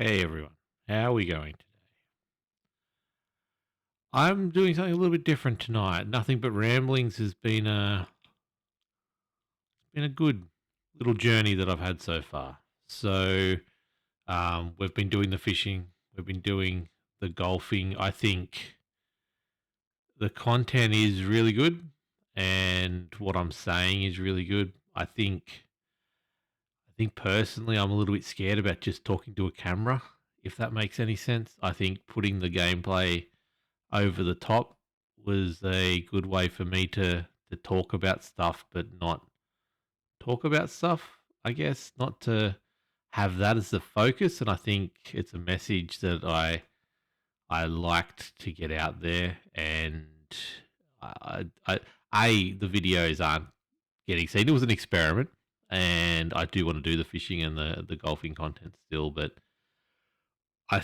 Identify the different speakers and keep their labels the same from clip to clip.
Speaker 1: Hey everyone, how are we going today? I'm doing something a little bit different tonight. Nothing but ramblings has been a good little journey that I've had so far. So we've been doing the fishing, we've been doing the golfing. I think the content is really good, and what I'm saying is really good. I think personally, I'm a little bit scared about just talking to a camera. If that makes any sense, I think putting the gameplay over the top was a good way for me to talk about stuff, but not talk about stuff. I guess not to have that as the focus, and I think it's a message that I liked to get out there, and the videos aren't getting seen. It was an experiment, and I do want to do the fishing and the golfing content still, but I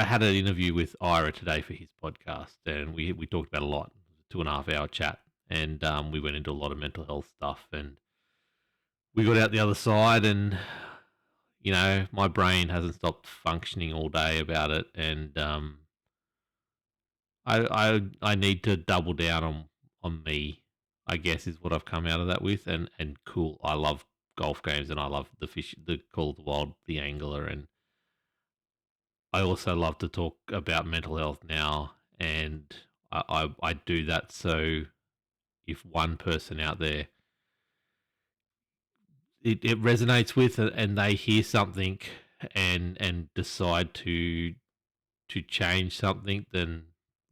Speaker 1: had an interview with Ira today for his podcast, and we talked about a lot, 2.5 hour chat, and we went into a lot of mental health stuff, and we got out the other side, and my brain hasn't stopped functioning all day about it, and I need to double down on me, I guess, is what I've come out of that with, and cool. I love golf games, and I love the fish, the Call of the Wild, the Angler, and I also love to talk about mental health now, and I do that so if one person out there it resonates with and they hear something and decide to change something, then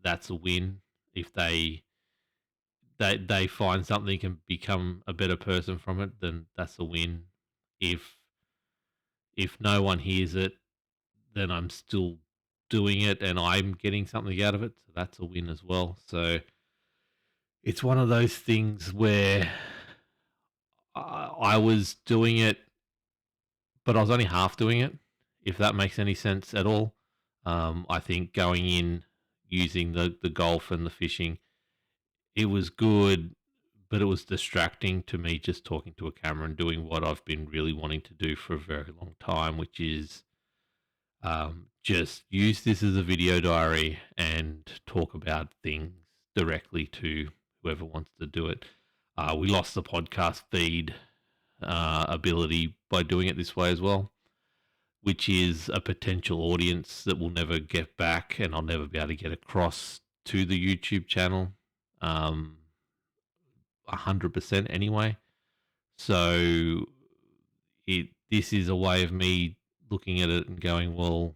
Speaker 1: that's a win. If they find something and become a better person from it, then that's a win. If if no one hears it, then I'm still doing it and I'm getting something out of it. So that's a win as well. So it's one of those things where I was doing it, but I was only half doing it, if that makes any sense at all. I think going in using the golf and the fishing, it was good, but it was distracting to me just talking to a camera and doing what I've been really wanting to do for a very long time, which is just use this as a video diary and talk about things directly to whoever wants to do it. We lost the podcast feed ability by doing it this way as well, which is a potential audience that we'll never get back, and I'll never be able to get across to the YouTube channel. 100% anyway. So this is a way of me looking at it and going, well,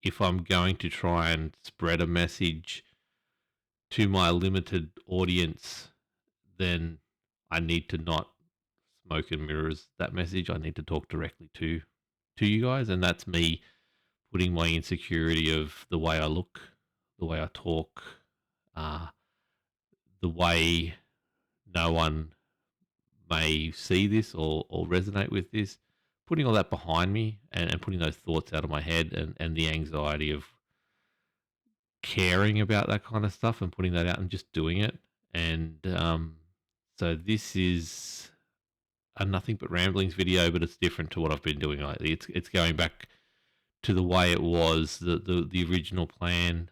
Speaker 1: if I'm going to try and spread a message to my limited audience, then I need to not smoke and mirrors that message. I need to talk directly to you guys, and that's me putting my insecurity of the way I look, the way I talk, uh, the way no one may see this or resonate with this, putting all that behind me and putting those thoughts out of my head and the anxiety of caring about that kind of stuff and putting that out and just doing it. And so this is a nothing but ramblings video, but it's different to what I've been doing lately. It's going back to the way it was, the original plan,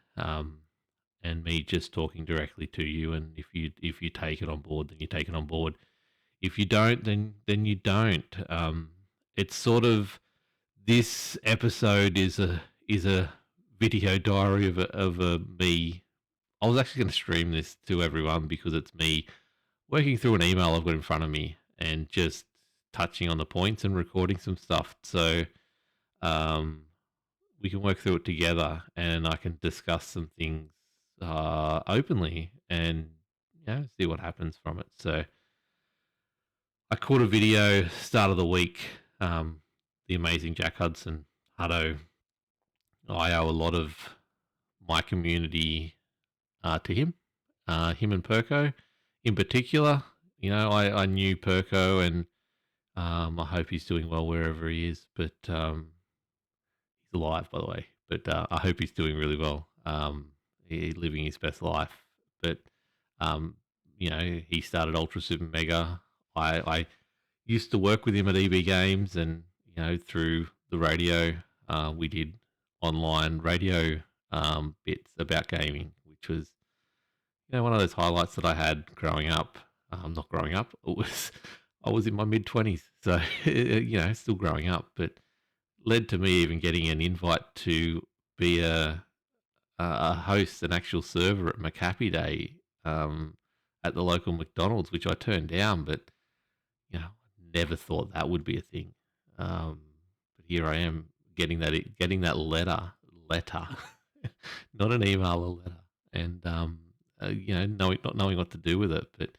Speaker 1: and me just talking directly to you. And if you take it on board, then you take it on board. If you don't, then you don't. It's sort of, this episode is a video diary of a me. I was actually going to stream this to everyone because it's me working through an email I've got in front of me and just touching on the points and recording some stuff. So um, we can work through it together, and I can discuss some things openly and see what happens from it. So I caught a video start of the week. The amazing Jack Hudson, Hutto. I owe a lot of my community to him. Him and Perko in particular. I knew Perko, and I hope he's doing well wherever he is. But he's alive, by the way. But I hope he's doing really well. He's living his best life. But he started Ultra Super Mega. I used to work with him at EB Games, and through the radio. we did online radio bits about gaming, which was one of those highlights that I had growing up. Not growing up, it was I was in my mid 20s, so still growing up, but led to me even getting an invite to be a host, an actual server at McHappy Day at the local McDonald's, which I turned down, but never thought that would be a thing. But here I am getting that letter, not an email, a letter, and not knowing what to do with it. But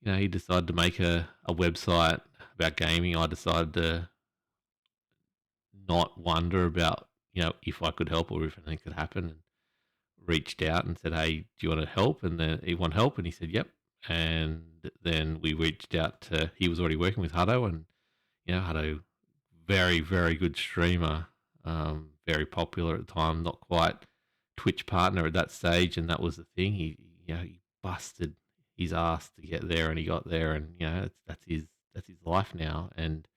Speaker 1: he decided to make a website about gaming. I decided to not wonder about if I could help or if anything could happen, and reached out and said, "Hey, do you want to help?" And then he want help, and he said, "Yep." And then we reached out to. He was already working with Hutto, and Hutto, very very good streamer, very popular at the time. Not quite Twitch partner at that stage, and that was the thing. He busted his ass to get there, and he got there, and that's his life now, and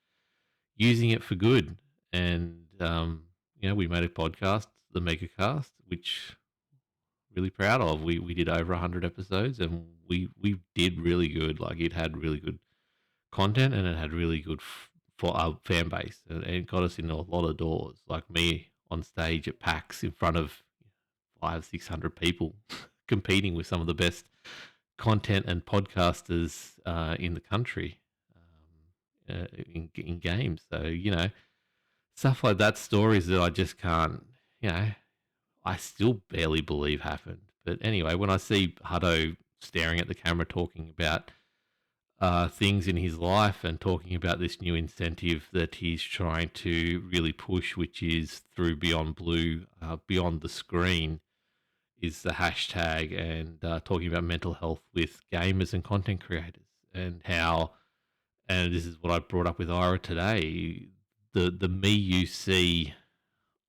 Speaker 1: using it for good. And we made a podcast, the Megacast, which really proud of. We did over 100 episodes, and we did really good. Like, it had really good content, and it had really good for our fan base, and it got us in a lot of doors. Like me on stage at PAX in front of 500-600 people, competing with some of the best content and podcasters in the country in games. So stuff like that, stories that I just can't, I still barely believe happened. But anyway, when I see Hutto staring at the camera talking about things in his life and talking about this new incentive that he's trying to really push, which is through Beyond Blue, Beyond the Screen, is the hashtag, and talking about mental health with gamers and content creators, and how, and this is what I brought up with Ira today, the me you see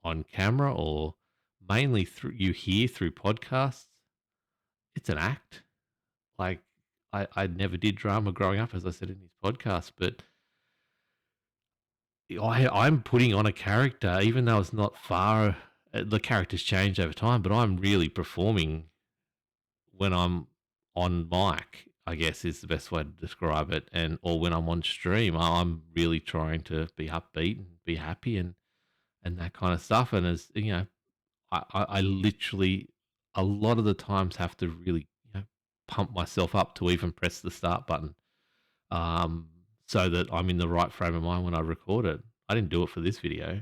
Speaker 1: on camera, or mainly through you hear through podcasts, it's an act. Like, I never did drama growing up, as I said in his podcast, but I'm putting on a character, even though it's not far. The character's changed over time, but I'm really performing when I'm on mic, I guess is the best way to describe it, and or when I'm on stream, I'm really trying to be upbeat and be happy, and that kind of stuff. And as I literally a lot of the times have to really pump myself up to even press the start button, so that I'm in the right frame of mind when I record it. I didn't do it for this video.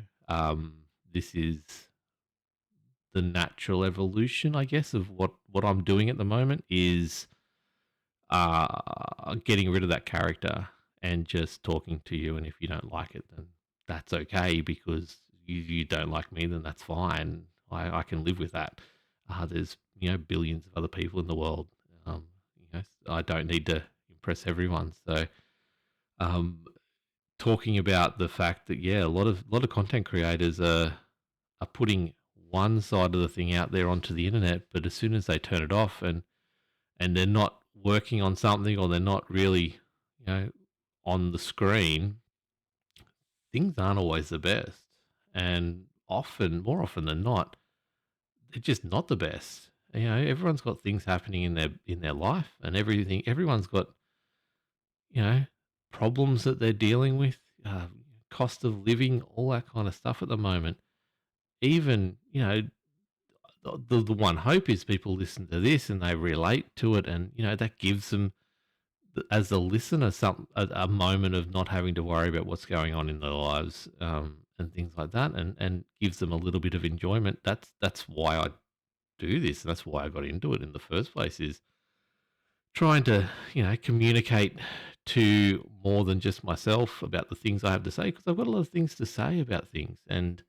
Speaker 1: This is the natural evolution, I guess, of what I'm doing at the moment, is getting rid of that character and just talking to you. And if you don't like it, then that's okay, because you don't like me, then that's fine. I can live with that. There's billions of other people in the world. I don't need to impress everyone. So, talking about the fact that a lot of content creators are putting one side of the thing out there onto the internet, but as soon as they turn it off, and they're not working on something, or they're not really on the screen, things aren't always the best, and more often than not, they're just not the best. Everyone's got things happening in their life, and everything. Everyone's got problems that they're dealing with, cost of living, all that kind of stuff at the moment. Even the one hope is people listen to this and they relate to it, and that gives them, as a listener, a moment of not having to worry about what's going on in their lives, and things like that, and gives them a little bit of enjoyment. That's why I do this, and that's why I got into it in the first place, is trying to communicate to more than just myself about the things I have to say, because I've got a lot of things to say about things. And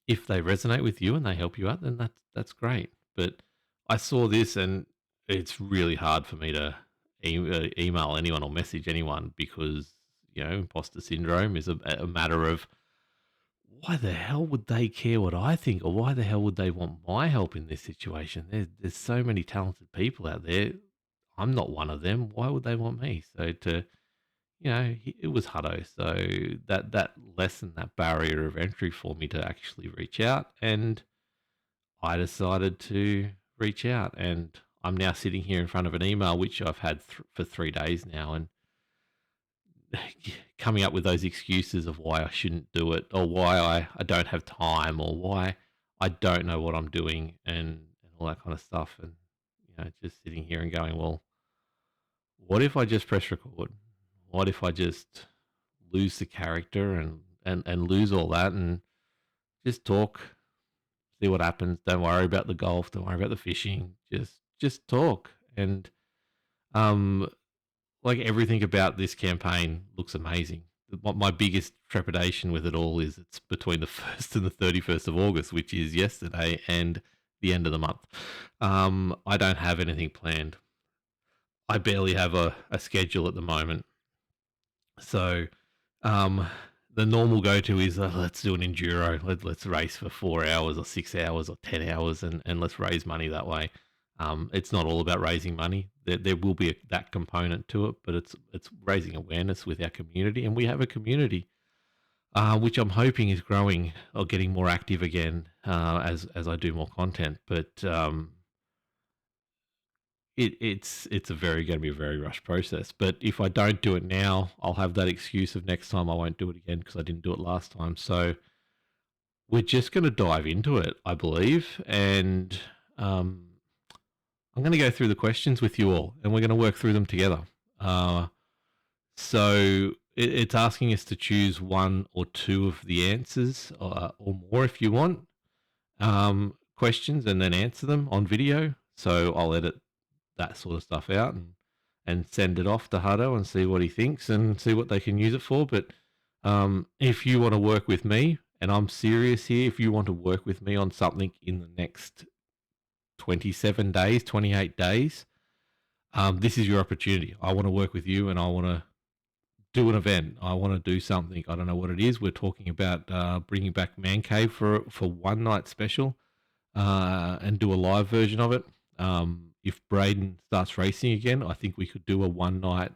Speaker 1: if they resonate with you and they help you out, then that's great. But I saw this, and it's really hard for me to email anyone or message anyone, because imposter syndrome is a matter of, why the hell would they care what I think, or why the hell would they want my help in this situation? There's so many talented people out there. I'm not one of them. Why would they want me? So to it was Hutto. So that lessened that barrier of entry for me to actually reach out. And I decided to reach out. And I'm now sitting here in front of an email, which I've had for 3 days now. And coming up with those excuses of why I shouldn't do it, or why I don't have time, or why I don't know what I'm doing, and all that kind of stuff. And, just sitting here and going, well, what if I just press record? What if I just lose the character and lose all that and just talk, see what happens? Don't worry about the golf, don't worry about the fishing, just talk. And um like everything about this campaign looks amazing. My biggest trepidation with it all is it's between the 1st and the 31st of August, which is yesterday, and the end of the month. I don't have anything planned. I barely have a schedule at the moment. So um, the normal go-to is let's do an enduro. Let's race for 4 hours or 6 hours or 10 hours, and let's raise money that way. It's not all about raising money. There will be that component to it, but it's raising awareness with our community, and we have a community which I'm hoping is growing or getting more active again as I do more content. But it's going to be a very rushed process. But if I don't do it now, I'll have that excuse of next time I won't do it again because I didn't do it last time. So we're just going to dive into it, I believe, and I'm going to go through the questions with you all, and we're going to work through them together. So it's asking us to choose one or two of the answers, or more if you want, questions, and then answer them on video. So I'll edit that sort of stuff out and send it off to Hutto and see what he thinks and see what they can use it for. But if you want to work with me, and I'm serious here, if you want to work with me on something in the next 27 days, 28 days, this is your opportunity. I want to work with you, and I want to do an event. I want to do something. I don't know what it is. We're talking about bringing back Man Cave for one night special and do a live version of it. If Braden starts racing again, I think we could do a one night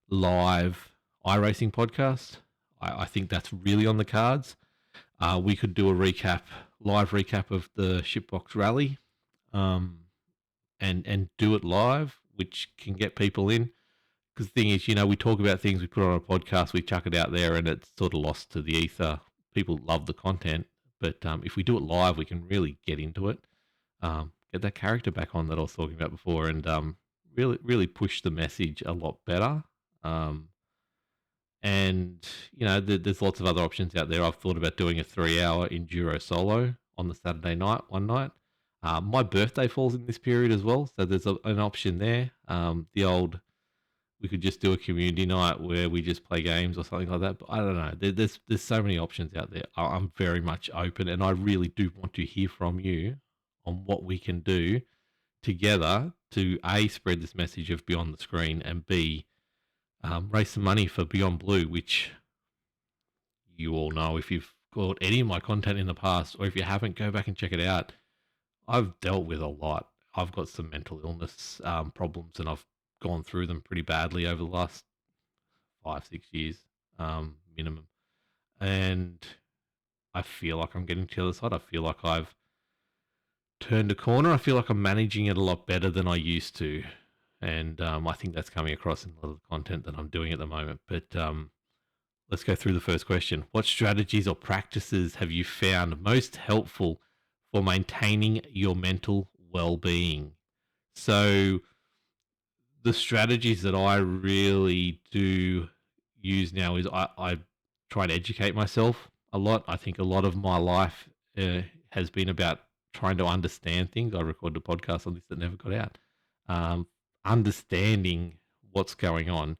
Speaker 1: live iRacing podcast. I think that's really on the cards. We could do a live recap of the Shipbox Rally, and do it live, which can get people in. Because the thing is, we talk about things, we put on a podcast, we chuck it out there, and it's sort of lost to the ether. People love the content, but if we do it live, we can really get into it, get that character back on that I was talking about before, and really push the message a lot better. And there's lots of other options out there. I've thought about doing a 3-hour enduro solo on the Saturday night, one night. My birthday falls in this period as well, so there's an option there. We could just do a community night where we just play games or something like that. But I don't know. There's so many options out there. I'm very much open, and I really do want to hear from you on what we can do together to A, spread this message of Beyond the Screen, and B, raise some money for Beyond Blue, which you all know if you've caught any of my content in the past, or if you haven't, go back and check it out. I've dealt with a lot. I've got some mental illness problems, and I've gone through them pretty badly over the last 5-6 years minimum. And I feel like I'm getting to the other side. I feel like I've turned a corner. I feel like I'm managing it a lot better than I used to. And I think that's coming across in a lot of the content that I'm doing at the moment. But let's go through the first question. What strategies or practices have you found most helpful for maintaining your mental well-being? So the strategies that I really do use now is I try to educate myself a lot. I think a lot of my life has been about trying to understand things. I recorded a podcast on this that never got out. Understanding what's going on.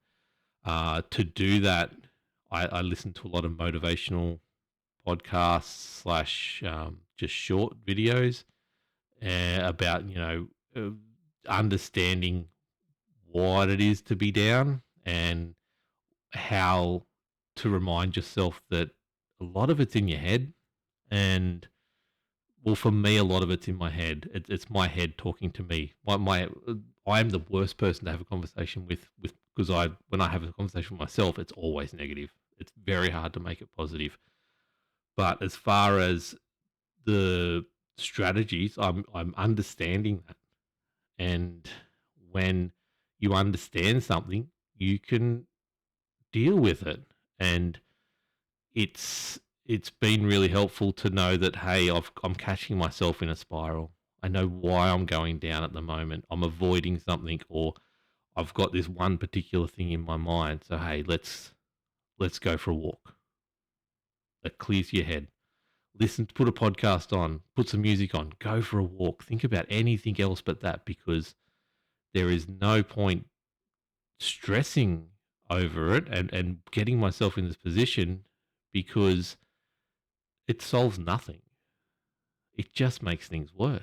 Speaker 1: To do that, I listen to a lot of motivational podcasts / just short videos about understanding what it is to be down and how to remind yourself that a lot of it's in your head. And well, for me, a lot of it's in my head. It's my head talking to me. I am the worst person to have a conversation with because when I have a conversation with myself, it's always negative. It's very hard to make it positive. But as far as the strategies, I'm understanding that. And when you understand something, you can deal with it. And it's been really helpful to know that, hey, I'm catching myself in a spiral. I know why I'm going down at the moment. I'm avoiding something, or I've got this one particular thing in my mind. So hey, let's go for a walk. That clears your head. Listen, put a podcast on, put some music on, go for a walk. Think about anything else but that, because there is no point stressing over it and getting myself in this position, because it solves nothing. It just makes things worse.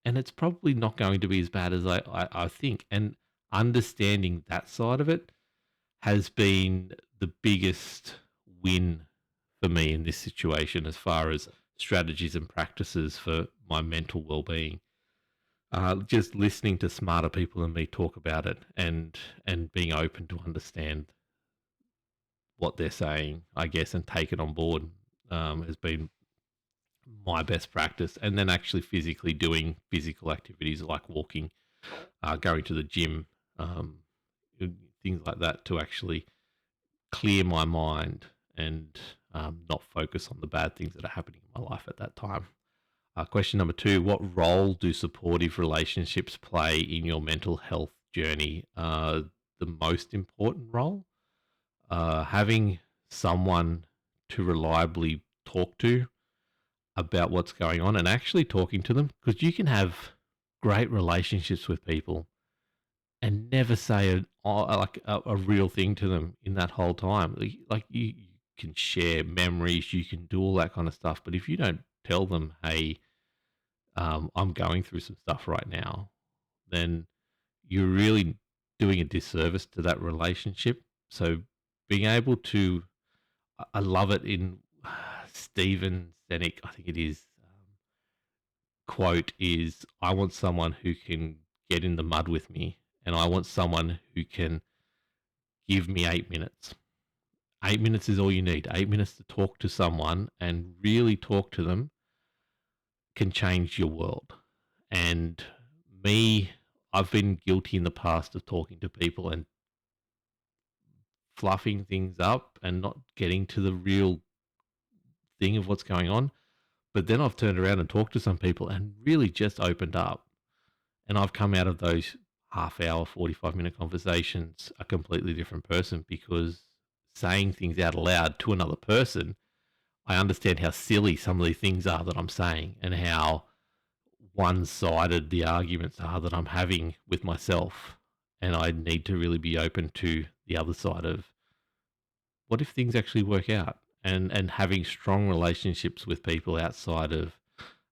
Speaker 1: And it's probably not going to be as bad as I think. And understanding that side of it has been the biggest win for me in this situation, as far as strategies and practices for my mental well-being. Just listening to smarter people than me talk about it, and being open to understand what they're saying, I guess, and take it on board, has been my best practice. And then actually physically doing physical activities like walking, going to the gym, things like that, to actually clear my mind and not focus on the bad things that are happening in my life at that time. Question number 2, what role do supportive relationships play in your mental health journey? The most important role. Having someone to reliably talk to about what's going on, and actually talking to them, because you can have great relationships with people and never say a real thing to them in that whole time. Like you can share memories, you can do all that kind of stuff, but if you don't tell them, hey, I'm going through some stuff right now, then you're really doing a disservice to that relationship. So being able to, I love it in Stephen Senek, I think it is, quote is, I want someone who can get in the mud with me, and I want someone who can give me 8 minutes. 8 minutes is all you need. 8 minutes to talk to someone and really talk to them can change your world. And me, I've been guilty in the past of talking to people and fluffing things up and not getting to the real thing of what's going on. But then I've turned around and talked to some people and really just opened up. And I've come out of those half hour, 45-minute conversations a completely different person, because saying things out aloud to another person, I understand how silly some of the things are that I'm saying, and how one-sided the arguments are that I'm having with myself. And I need to really be open to the other side of, what if things actually work out? And having strong relationships with people outside of,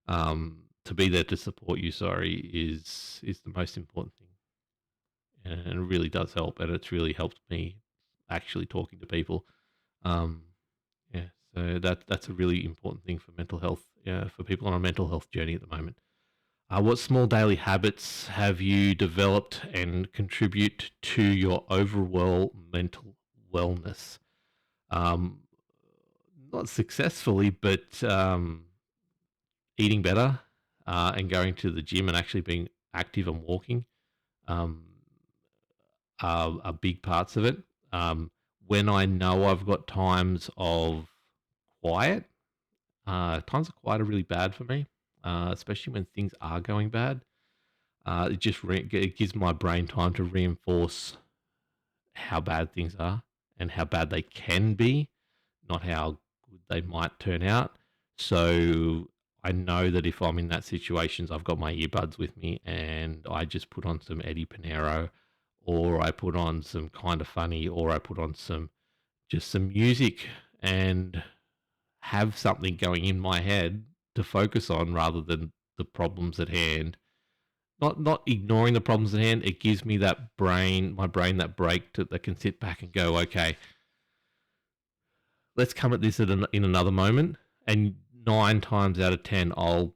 Speaker 1: to be there to support you, is the most important thing. And it really does help, and it's really helped me actually talking to people. Um, yeah, so that's a really important thing for mental health, for people on a mental health journey at the moment. What small daily habits have you developed and contribute to your overall mental wellness? Um, Not successfully, but eating better, and going to the gym and actually being active and walking, um, are big parts of it. When I know I've got times of quiet, times of quiet are really bad for me, especially when things are going bad. It gives my brain time to reinforce how bad things are and how bad they can be, not how good they might turn out. So I know that if I'm in that situation, I've got my earbuds with me and I just put on some Eddie Pinero, or I put on some Kind of Funny, or I put on some music, and have something going in my head to focus on rather than the problems at hand. Not ignoring the problems at hand. It gives me my brain that break that can sit back and go, okay, let's come at this in another moment. And 9 times out of 10, I'll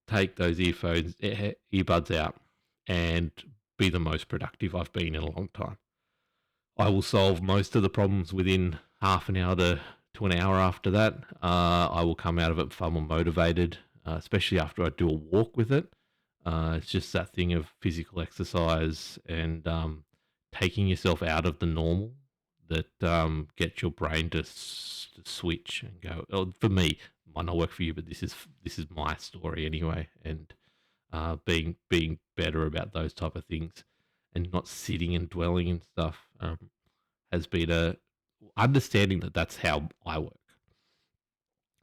Speaker 1: take those earbuds out and be the most productive I've been in a long time. I will solve most of the problems within half an hour to an hour after that. I will come out of it far more motivated, especially after I do a walk with it. It's just that thing of physical exercise and taking yourself out of the normal that gets your brain to switch and go. Oh, for me, might not work for you, but this is my story anyway. And being better about those type of things and not sitting and dwelling and stuff has been a understanding that that's how I work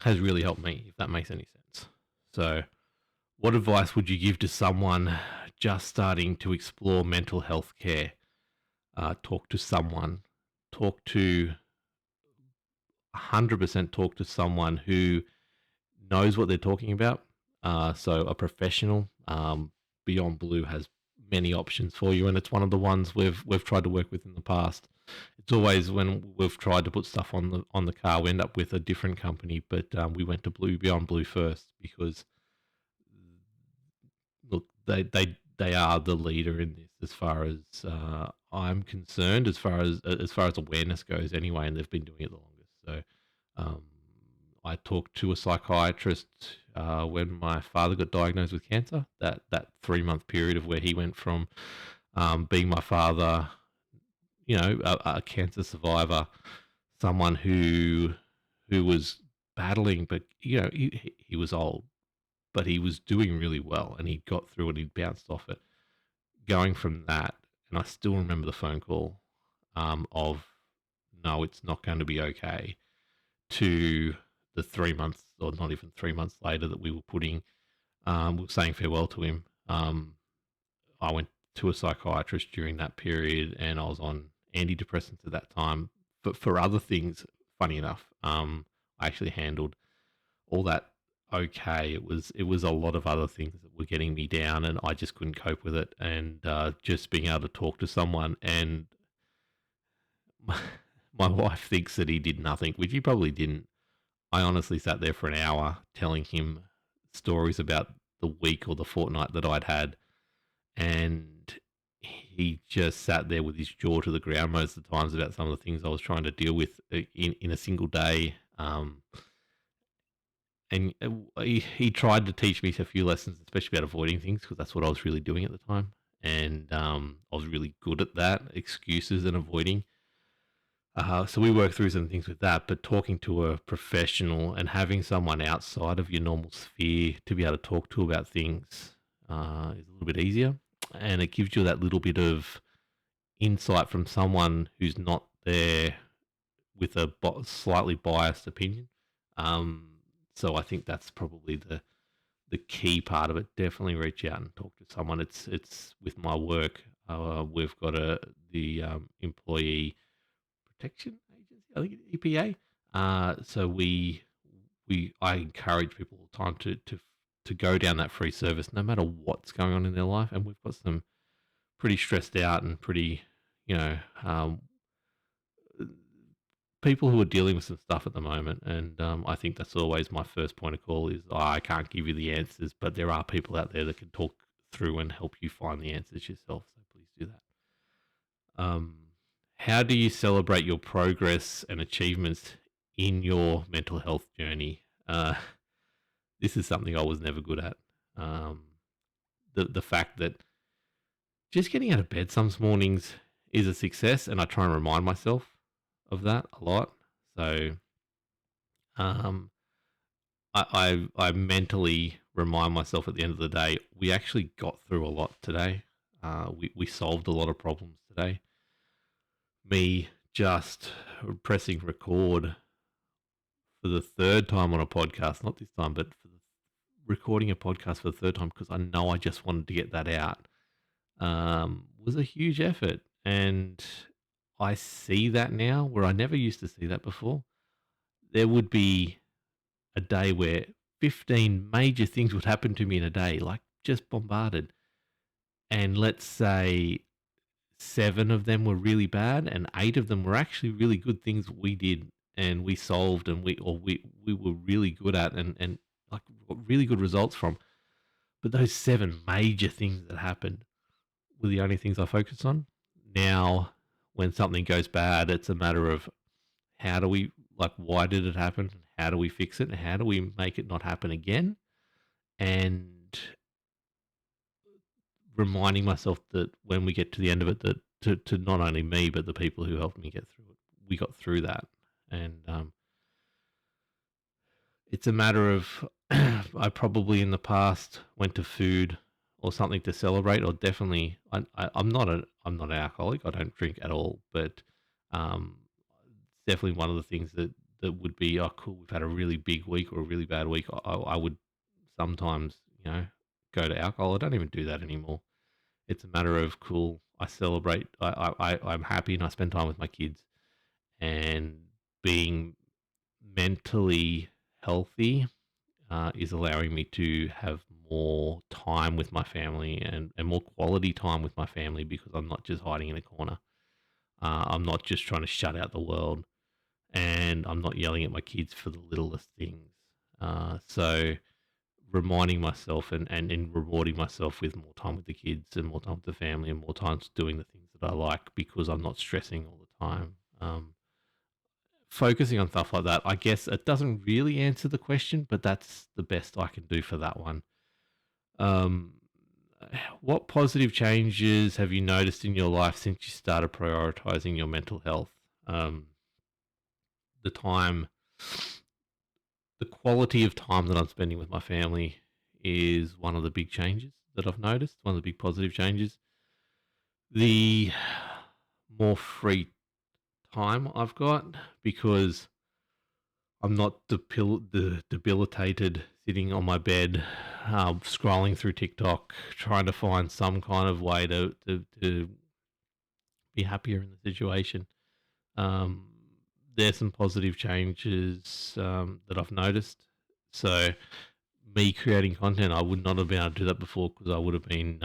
Speaker 1: has really helped me, if that makes any sense. So, what advice would you give to someone just starting to explore mental health care? Talk to someone, talk to 100% talk to someone who knows what they're talking about. So a professional. Beyond Blue has many options for you, and it's one of the ones we've tried to work with in the past. It's always when we've tried to put stuff on the car, we end up with a different company, but we went to Beyond Blue first because look, they are the leader in this as far as I'm concerned, as far as awareness goes, anyway, and they've been doing it the longest. So um, I talked to a psychiatrist when my father got diagnosed with cancer. That 3 month period of where he went from being my father, a cancer survivor, someone who was battling, but he was old, but he was doing really well, and he got through and he bounced off it. Going from that, and I still remember the phone call of no, it's not going to be okay, to the 3 months, or not even 3 months later, that we were saying farewell to him. I went to a psychiatrist during that period, and I was on antidepressants at that time. But for other things, funny enough, I actually handled all that okay. It was a lot of other things that were getting me down, and I just couldn't cope with it. And just being able to talk to someone, and my wife thinks that he did nothing, which he probably didn't. I honestly sat there for an hour telling him stories about the week or the fortnight that I'd had, and he just sat there with his jaw to the ground most of the times about some of the things I was trying to deal with in a single day. And he tried to teach me a few lessons, especially about avoiding things, because that's what I was really doing at the time. And I was really good at that, excuses and avoiding. So we work through some things with that, but talking to a professional and having someone outside of your normal sphere to be able to talk to about things is a little bit easier, and it gives you that little bit of insight from someone who's not there with a slightly biased opinion. Um, so I think that's probably the key part of it. Definitely reach out and talk to someone. It's with my work. We've got the employee protection agency, I think EPA. So I encourage people all the time to go down that free service, no matter what's going on in their life. And we've got some pretty stressed out and pretty, you know, people who are dealing with some stuff at the moment. And I think that's always my first point of call is I can't give you the answers, but there are people out there that can talk through and help you find the answers yourself. So please do that. How do you celebrate your progress and achievements in your mental health journey? This is something I was never good at. Um, the fact that just getting out of bed some mornings is a success, and I try and remind myself of that a lot. So um, I mentally remind myself at the end of the day, we actually got through a lot today. We solved a lot of problems today. Me just pressing record for the third time on a podcast, not this time, but for recording a podcast for the third time because I know I just wanted to get that out, was a huge effort. And I see that now where I never used to see that before. There would be a day where 15 major things would happen to me in a day, like just bombarded. And let's say 7 of them were really bad and 8 of them were actually really good things we did and we solved and we were really good at and like got really good results from. But those 7 major things that happened were the only things I focused on. Now when something goes bad, it's a matter of how do we, like, why did it happen? How do we fix it? How do we make it not happen again? And reminding myself that when we get to the end of it, that to not only me, but the people who helped me get through it, we got through that. And it's a matter of I probably in the past went to food or something to celebrate, or definitely I'm not an alcoholic. I don't drink at all, but um, it's definitely one of the things that would be, oh cool, we've had a really big week or a really bad week. I would sometimes, go to alcohol. I don't even do that anymore. It's a matter of cool. I celebrate. I'm happy and I spend time with my kids, and being mentally healthy is allowing me to have more time with my family, and more quality time with my family, because I'm not just hiding in a corner. I'm not just trying to shut out the world, and I'm not yelling at my kids for the littlest things. So reminding myself and rewarding myself with more time with the kids and more time with the family and more time doing the things that I like, because I'm not stressing all the time. Focusing on stuff like that, I guess it doesn't really answer the question, but that's the best I can do for that one. Um, what positive changes have you noticed in your life since you started prioritizing your mental health? Um, the time, the quality of time that I'm spending with my family is one of the big changes that I've noticed, one of the big positive changes. The more free time I've got, because I'm not debilitated sitting on my bed, scrolling through TikTok, trying to find some kind of way to be happier in the situation. Um, there's some positive changes that I've noticed. So, me creating content, I would not have been able to do that before, because I would have been,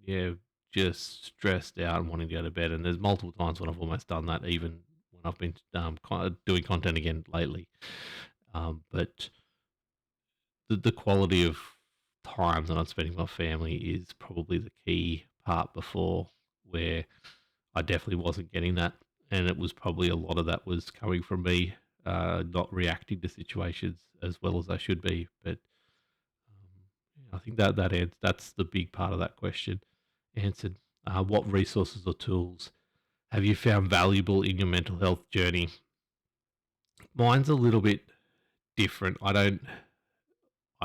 Speaker 1: yeah, just stressed out and wanting to go to bed. And there's multiple times when I've almost done that, even when I've been doing content again lately. But the quality of time that I'm spending with my family is probably the key part before, where I definitely wasn't getting that. And it was probably a lot of that was coming from me not reacting to situations as well as I should be. But I think that's the big part of that question answered. What resources or tools have you found valuable in your mental health journey? Mine's a little bit different. I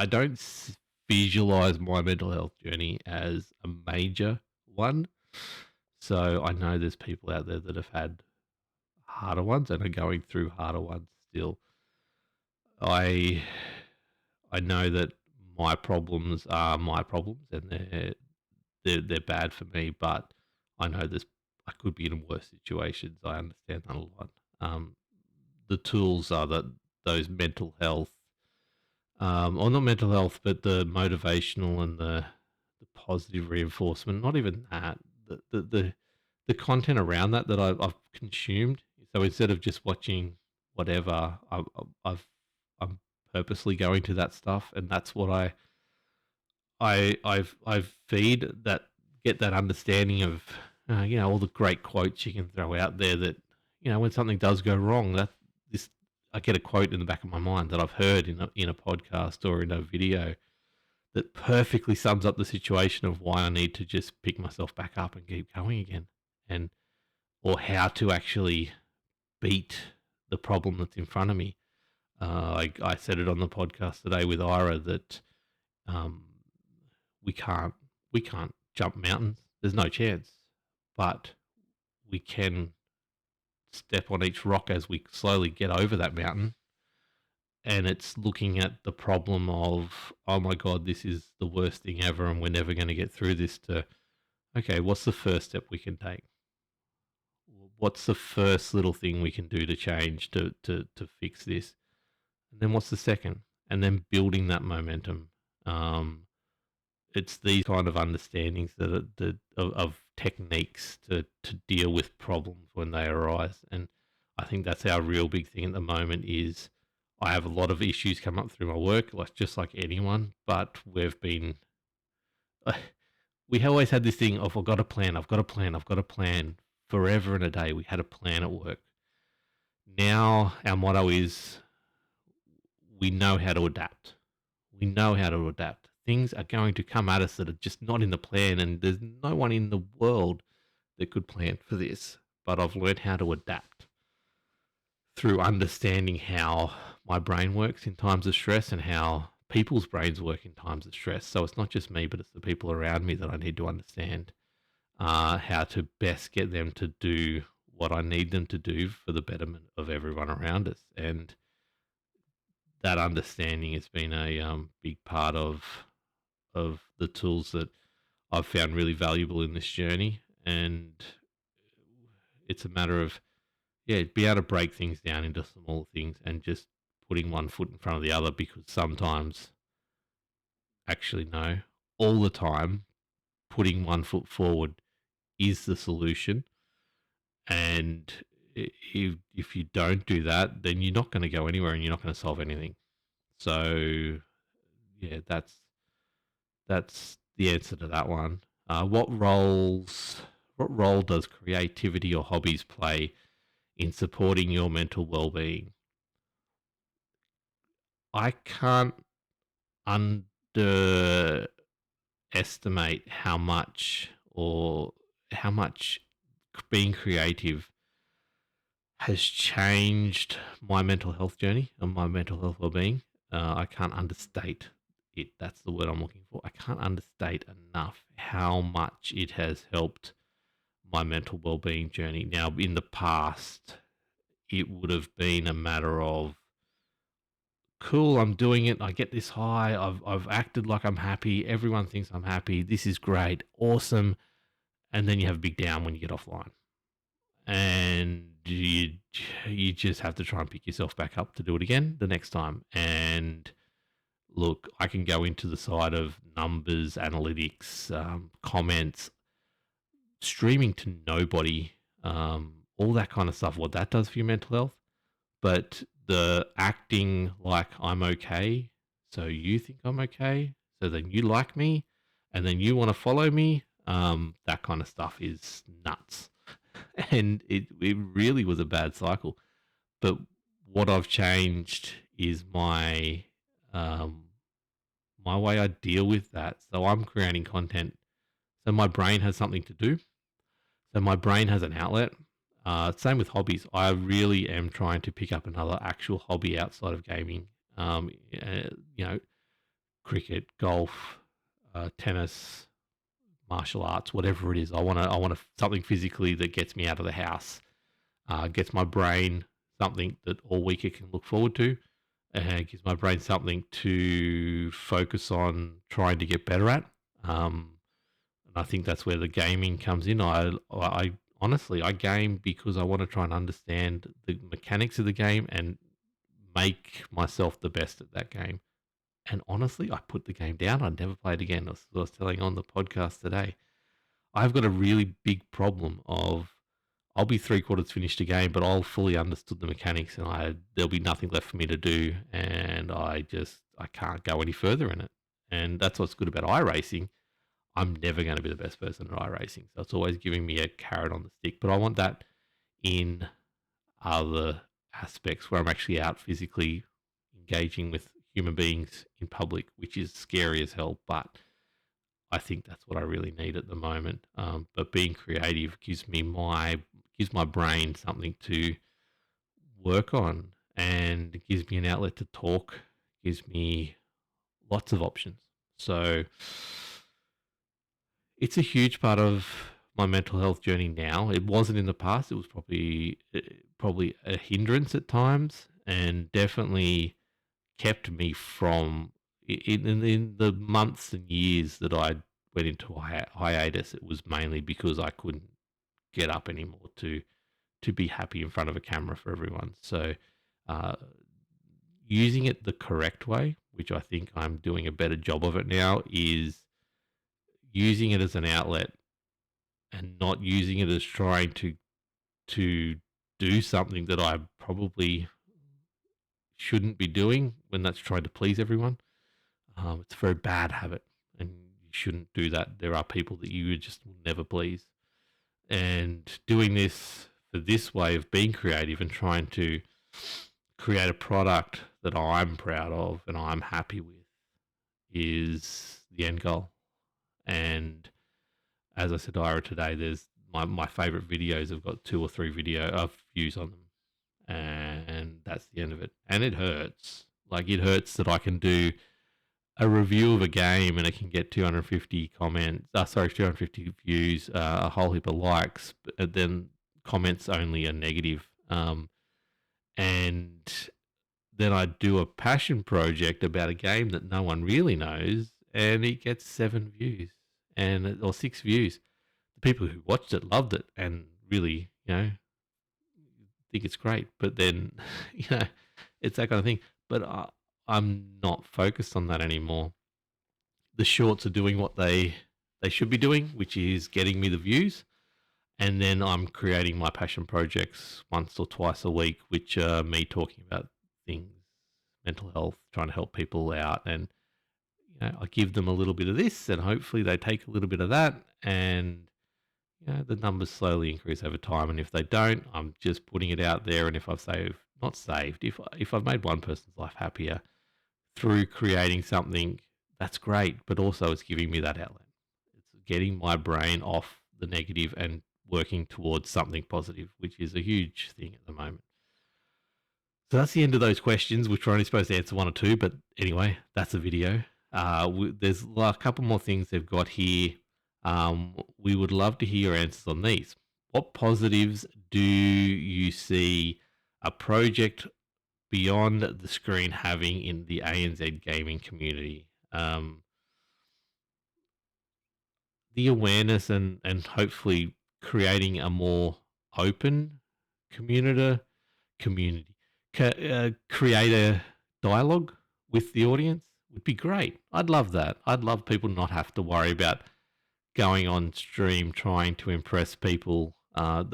Speaker 1: don't visualize my mental health journey as a major one. So I know there's people out there that have had harder ones and are going through harder ones still. I I know that my problems are my problems, and they're bad for me, but I know I could be in worse situations. I understand that a lot. Um, the tools are that those mental health, or not mental health, but the motivational and the positive reinforcement. Not even that. The content around that I've consumed. So instead of just watching whatever, I'm purposely going to that stuff, and that's what I feed that, get that understanding of all the great quotes you can throw out there, that when something does go wrong, that this I get a quote in the back of my mind that I've heard in a podcast or in a video that perfectly sums up the situation of why I need to just pick myself back up and keep going again, and or how to actually beat the problem that's in front of me. I said it on the podcast today with Ira that um, we can't we can't jump mountains. There's no chance, but we can step on each rock as we slowly get over that mountain. And it's looking at the problem of, oh my god, this is the worst thing ever, and we're never going to get through this. To, okay, what's the first step we can take? What's the first little thing we can do to change to fix this? And then what's the second? And then building that momentum. Um, it's these kind of understandings of techniques to deal with problems when they arise. And I think that's our real big thing at the moment is I have a lot of issues come up through my work, like just like anyone, but we always had this thing of I've got a plan, I've got a plan, I've got a plan forever and a day. We had a plan at work. Now our motto is we know how to adapt. We know how to adapt. Things are going to come at us that are just not in the plan, and there's no one in the world that could plan for this. But I've learned how to adapt through understanding how my brain works in times of stress and how people's brains work in times of stress. So it's not just me, but it's the people around me that I need to understand how to best get them to do what I need them to do for the betterment of everyone around us. And that understanding has been a big part of the tools that I've found really valuable in this journey. And it's a matter of, yeah, be able to break things down into small things and just putting one foot in front of the other, because sometimes, actually, no, all the time, putting one foot forward is the solution. And if you don't do that, then you're not going to go anywhere and you're not going to solve anything. So, yeah, that's the answer to that one. What role does creativity or hobbies play in supporting your mental well-being? I can't underestimate how much being creative has changed my mental health journey and my mental health well-being. I can't understate it. That's the word I'm looking for. I can't understate enough how much it has helped my mental well-being journey. Now, in the past, it would have been a matter of, cool, I'm doing it. I get this high. I've acted like I'm happy. Everyone thinks I'm happy. This is great, awesome. And then you have a big down when you get offline, and you just have to try and pick yourself back up to do it again the next time. And look, I can go into the side of numbers, analytics, comments, streaming to nobody, all that kind of stuff. What that does for your mental health, but the acting like I'm okay, so you think I'm okay, so then you like me, and then you want to follow me. That kind of stuff is nuts, and it really was a bad cycle. But what I've changed is um, my way I deal with that. So I'm creating content, so my brain has something to do. So my brain has an outlet. Same with hobbies. I really am trying to pick up another actual hobby outside of gaming. You know, cricket, golf, tennis, martial arts, whatever it is. I want something physically that gets me out of the house, gets my brain something that all week it can look forward to, and gives my brain something to focus on trying to get better at. And I think that's where the gaming comes in. I honestly, I game because I want to try and understand the mechanics of the game and make myself the best at that game. And honestly, I put the game down. I never play it again. I was telling on the podcast today. I've got a really big problem of, I'll be three quarters finished a game, but I'll fully understood the mechanics, and there'll be nothing left for me to do, and I can't go any further in it. And that's what's good about iRacing. I'm never going to be the best person at iRacing, so it's always giving me a carrot on the stick. But I want that in other aspects where I'm actually out physically engaging with human beings in public, which is scary as hell. But I think that's what I really need at the moment. But being creative gives my brain something to work on, and gives me an outlet to talk. Gives me lots of options. So it's a huge part of my mental health journey now. It wasn't in the past. It was probably a hindrance at times, and definitely kept me from in the months and years that I went into hiatus. It was mainly because I couldn't get up anymore to be happy in front of a camera for everyone. So uh, using it the correct way, which I think I'm doing a better job of it now, is using it as an outlet and not using it as trying to do something that I probably shouldn't be doing, when that's trying to please everyone. It's a very bad habit, and you shouldn't do that. There are people that you just will never please, And doing this for this way of being creative and trying to create a product that I'm proud of and I'm happy with is the end goal. And as I said to Ira today, there's my favorite videos have got 2 or 3 video of views on them, and that's the end of it. And it hurts. Like, it hurts that I can do a review of a game and it can get 250 comments. 250 views, a whole heap of likes, but then comments only a negative. And then I do a passion project about a game that no one really knows, and it gets 7 views or 6 views. The people who watched it loved it and really, think it's great. But then, it's that kind of thing. But I'm not focused on that anymore. The shorts are doing what they should be doing, which is getting me the views. And then I'm creating my passion projects once or twice a week, which are me talking about things, mental health, trying to help people out. And, I give them a little bit of this and hopefully they take a little bit of that. And, the numbers slowly increase over time. And if they don't, I'm just putting it out there. And if I've if I've made one person's life happier through creating something, that's great. But also it's giving me that outlet. It's getting my brain off the negative and working towards something positive, which is a huge thing at the moment. So that's the end of those questions, which we're only supposed to answer 1 or 2. But anyway, that's a video. There's a couple more things they've got here. We would love to hear your answers on these. What positives do you see a project beyond the screen having in the ANZ gaming community? The awareness and hopefully creating a more open community, create a dialogue with the audience would be great. I'd love that. I'd love people not have to worry about going on stream trying to impress people. The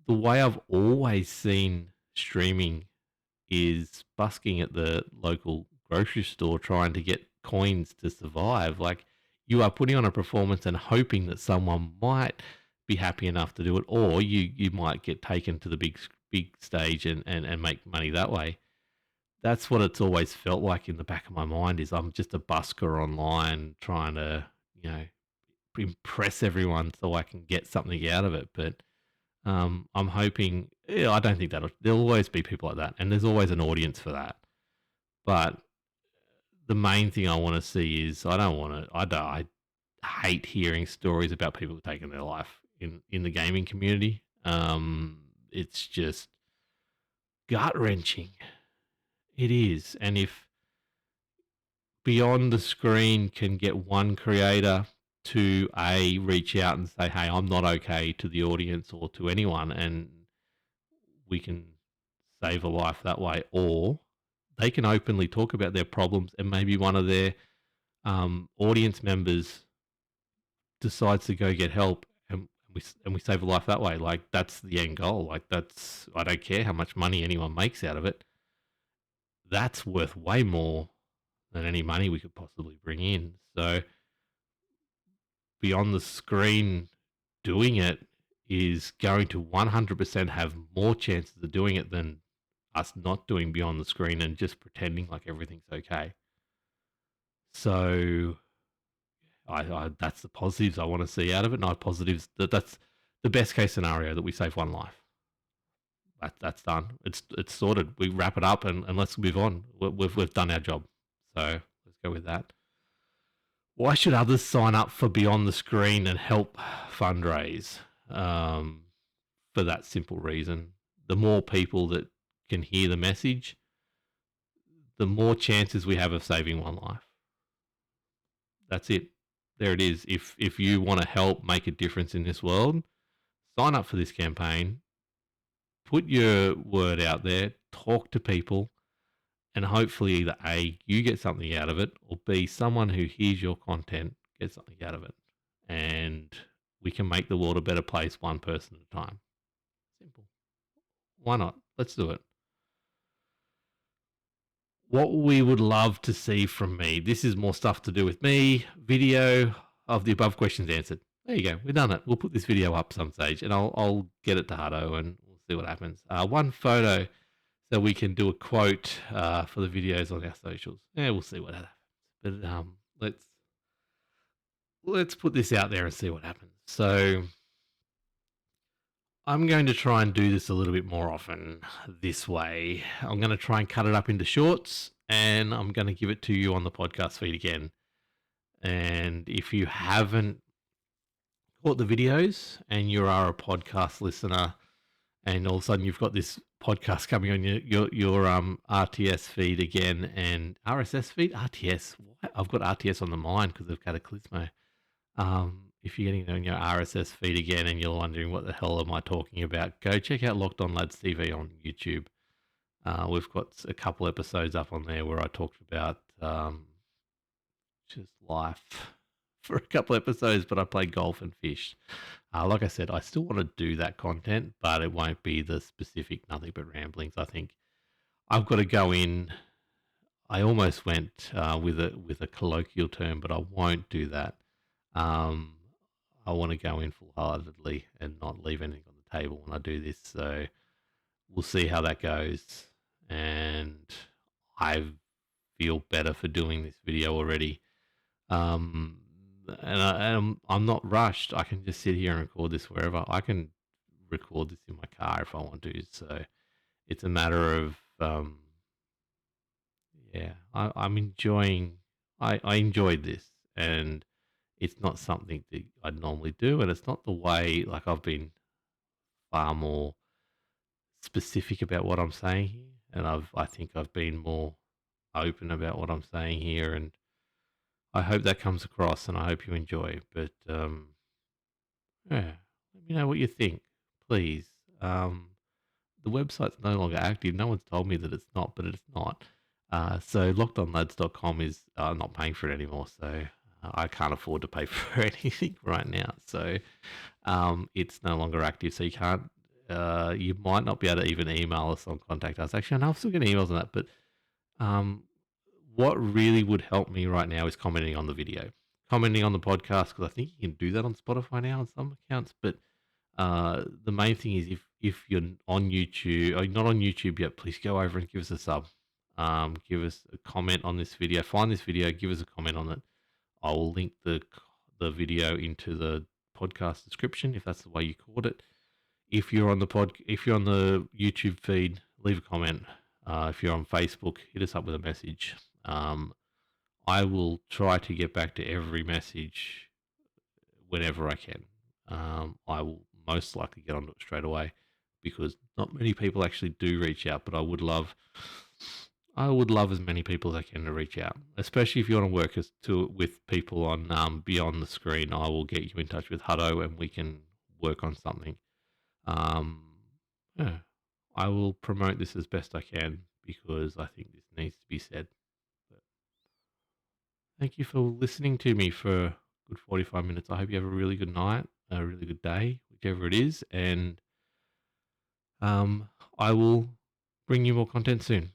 Speaker 1: way I've always seen streaming is busking at the local grocery store trying to get coins to survive. Like, you are putting on a performance and hoping that someone might be happy enough to do it, or you might get taken to the big stage and make money that way. That's what it's always felt like in the back of my mind, is I'm just a busker online trying to, impress everyone so I can get something out of it. But I'm hoping, I don't think there'll always be people like that, and there's always an audience for that. But the main thing I want to see is I hate hearing stories about people taking their life in the gaming community. It's just gut wrenching. It is. And if Beyond the Screen can get one creator to reach out and say, hey, I'm not okay, to the audience or to anyone, and we can save a life that way, or they can openly talk about their problems and maybe one of their audience members decides to go get help, and we save a life that way. Like, that's the end goal. Like, I don't care how much money anyone makes out of it. That's worth way more than any money we could possibly bring in. So Beyond the Screen doing it is going to 100% have more chances of doing it than us not doing Beyond the Screen and just pretending like everything's okay. So that's the positives I want to see out of it. No positives. That's the best case scenario, that we save one life. That's done. It's sorted. We wrap it up and let's move on. We've done our job. So let's go with that. Why should others sign up for Beyond the Screen and help fundraise? For that simple reason. The more people that can hear the message, the more chances we have of saving one life. That's it. There it is. If you want to help make a difference in this world, sign up for this campaign. Put your word out there. Talk to people. And hopefully either A, you get something out of it, or B, someone who hears your content gets something out of it. And we can make the world a better place, one person at a time. Simple. Why not? Let's do it. What we would love to see from me. This is more stuff to do with me. Video of the above questions answered. There you go. We've done it. We'll put this video up some stage, and I'll get it to Hutto, and we'll see what happens. One photo, so we can do a quote for the videos on our socials. Yeah, we'll see what happens. But let's put this out there and see what happens. So I'm going to try and do this a little bit more often this way. I'm going to try and cut it up into shorts, and I'm going to give it to you on the podcast feed again. And if you haven't caught the videos and you are a podcast listener, and all of a sudden you've got this podcast coming on your RTS feed again, and RSS feed, RTS. I've got RTS on the mind because of Cataclysmo. If you're getting it on your RSS feed again and you're wondering what the hell am I talking about, go check out Locked On Lads TV on YouTube. We've got a couple episodes up on there where I talked about just life for a couple episodes, but I played golf and fished. Like I said, I still want to do that content, but it won't be the specific Nothing But Ramblings. I think I've got to go in. I almost went with a colloquial term, but I won't do that. I want to go in full-heartedly and not leave anything on the table when I do this. So we'll see how that goes. And I feel better for doing this video already. I'm not rushed. I can just sit here and record this wherever. I can record this in my car if I want to. So it's a matter of, I'm enjoying. I enjoyed this, and it's not something that I'd normally do, and it's not the way. Like I've been far more specific about what I'm saying here, and I think I've been more open about what I'm saying here, and I hope that comes across, and I hope you enjoy. But let me know what you think, please. The website's no longer active. No one's told me that it's not, but it's not. So lockedonlads.com is not paying for it anymore. So I can't afford to pay for anything right now. So it's no longer active. So you can't. You might not be able to even email us or contact us. Actually, I know I'm still getting emails on that, but what really would help me right now is commenting on the video, commenting on the podcast, because I think you can do that on Spotify now on some accounts. But the main thing is if you're on YouTube, or not on YouTube yet, please go over and give us a sub. Give us a comment on this video. Find this video, give us a comment on it. I will link the video into the podcast description if that's the way you caught it. If you're on the YouTube feed, leave a comment. If you're on Facebook, hit us up with a message. I will try to get back to every message whenever I can. I will most likely get onto it straight away because not many people actually do reach out, but I would love as many people as I can to reach out, especially if you want to work with people on beyond the screen. I will get you in touch with Hutto and we can work on something. I will promote this as best I can because I think this needs to be said. But thank you for listening to me for a good 45 minutes. I hope you have a really good night, a really good day, whichever it is, and I will bring you more content soon.